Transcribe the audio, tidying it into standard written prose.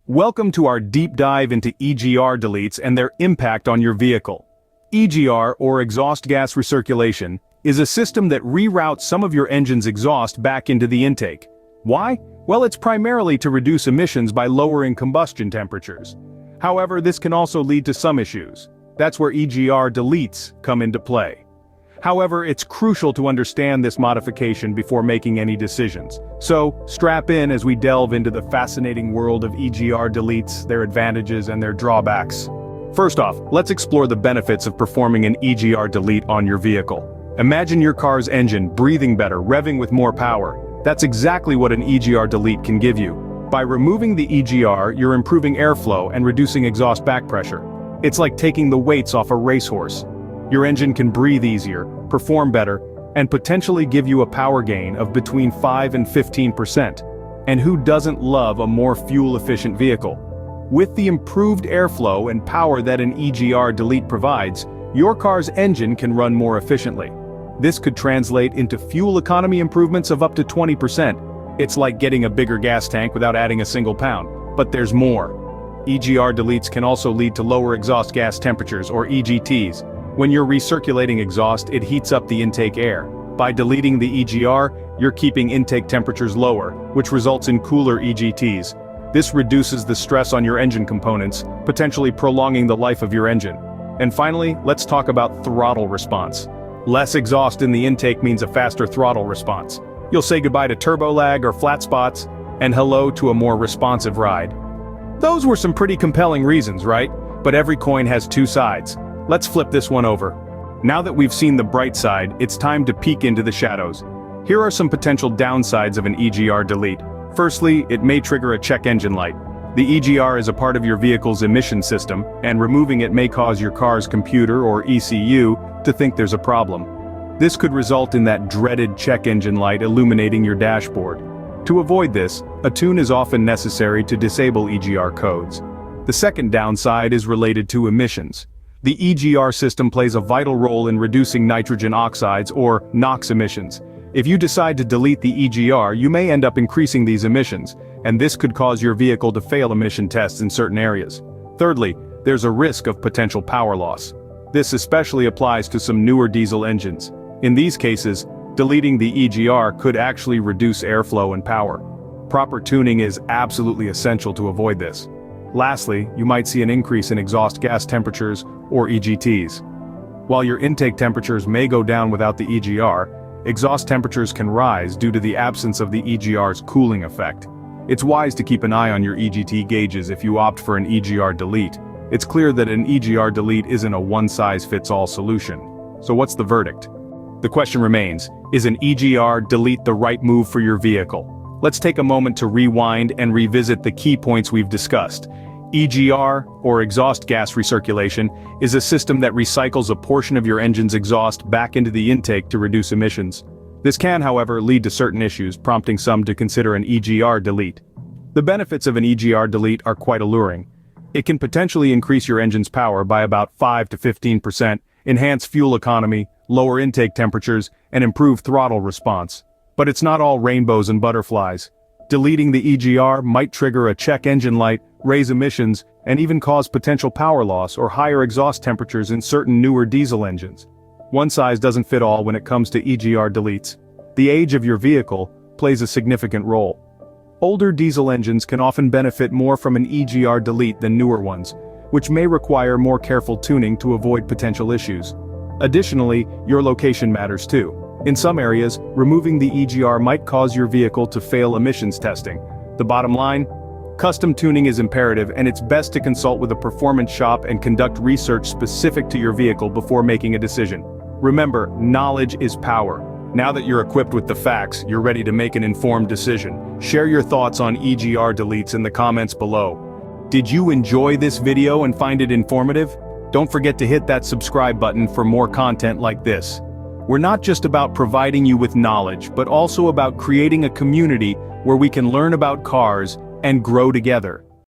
Welcome to our deep dive into EGR deletes and their impact on your vehicle. EGR, or Exhaust Gas Recirculation, is a system that reroutes some of your engine's exhaust back into the intake. Why? Well, it's primarily to reduce emissions by lowering combustion temperatures. However, this can also lead to some issues. That's where EGR deletes come into play. However, it's crucial to understand this modification before making any decisions. So, strap in as we delve into the fascinating world of EGR deletes, their advantages and their drawbacks. First off, let's explore the benefits of performing an EGR delete on your vehicle. Imagine your car's engine breathing better, revving with more power. That's exactly what an EGR delete can give you. By removing the EGR, you're improving airflow and reducing exhaust back pressure. It's like taking the weights off a racehorse. Your engine can breathe easier, perform better, and potentially give you a power gain of between 5 and 15%. And who doesn't love a more fuel-efficient vehicle? With the improved airflow and power that an EGR delete provides, your car's engine can run more efficiently. This could translate into fuel economy improvements of up to 20%. It's like getting a bigger gas tank without adding a single pound. But there's more. EGR deletes can also lead to lower exhaust gas temperatures, or EGTs. When you're recirculating exhaust, it heats up the intake air. By deleting the EGR, you're keeping intake temperatures lower, which results in cooler EGTs. This reduces the stress on your engine components, potentially prolonging the life of your engine. And finally, let's talk about throttle response. Less exhaust in the intake means a faster throttle response. You'll say goodbye to turbo lag or flat spots, and hello to a more responsive ride. Those were some pretty compelling reasons, right? But every coin has two sides. Let's flip this one over. Now that we've seen the bright side, it's time to peek into the shadows. Here are some potential downsides of an EGR delete. Firstly, it may trigger a check engine light. The EGR is a part of your vehicle's emission system, and removing it may cause your car's computer or ECU to think there's a problem. This could result in that dreaded check engine light illuminating your dashboard. To avoid this, a tune is often necessary to disable EGR codes. The second downside is related to emissions. The EGR system plays a vital role in reducing nitrogen oxides, or NOx emissions. If you decide to delete the EGR, you may end up increasing these emissions, and this could cause your vehicle to fail emission tests in certain areas. Thirdly, there's a risk of potential power loss. This especially applies to some newer diesel engines. In these cases, deleting the EGR could actually reduce airflow and power. Proper tuning is absolutely essential to avoid this. Lastly, you might see an increase in exhaust gas temperatures, or EGTs. While your intake temperatures may go down without the EGR, exhaust temperatures can rise due to the absence of the EGR's cooling effect. It's wise to keep an eye on your EGT gauges if you opt for an EGR delete. It's clear that an EGR delete isn't a one-size-fits-all solution. So what's the verdict? The question remains, is an EGR delete the right move for your vehicle? Let's take a moment to rewind and revisit the key points we've discussed. EGR, or Exhaust Gas Recirculation, is a system that recycles a portion of your engine's exhaust back into the intake to reduce emissions. This can, however, lead to certain issues, prompting some to consider an EGR delete. The benefits of an EGR delete are quite alluring. It can potentially increase your engine's power by about 5 to 15%, enhance fuel economy, lower intake temperatures, and improve throttle response. But it's not all rainbows and butterflies. Deleting the EGR might trigger a check engine light, raise emissions, and even cause potential power loss or higher exhaust temperatures in certain newer diesel engines. One size doesn't fit all when it comes to EGR deletes. The age of your vehicle plays a significant role. Older diesel engines can often benefit more from an EGR delete than newer ones, which may require more careful tuning to avoid potential issues. Additionally, your location matters too. In some areas, removing the EGR might cause your vehicle to fail emissions testing. The bottom line? Custom tuning is imperative, and it's best to consult with a performance shop and conduct research specific to your vehicle before making a decision. Remember, knowledge is power. Now that you're equipped with the facts, you're ready to make an informed decision. Share your thoughts on EGR deletes in the comments below. Did you enjoy this video and find it informative? Don't forget to hit that subscribe button for more content like this. We're not just about providing you with knowledge, but also about creating a community where we can learn about cars and grow together.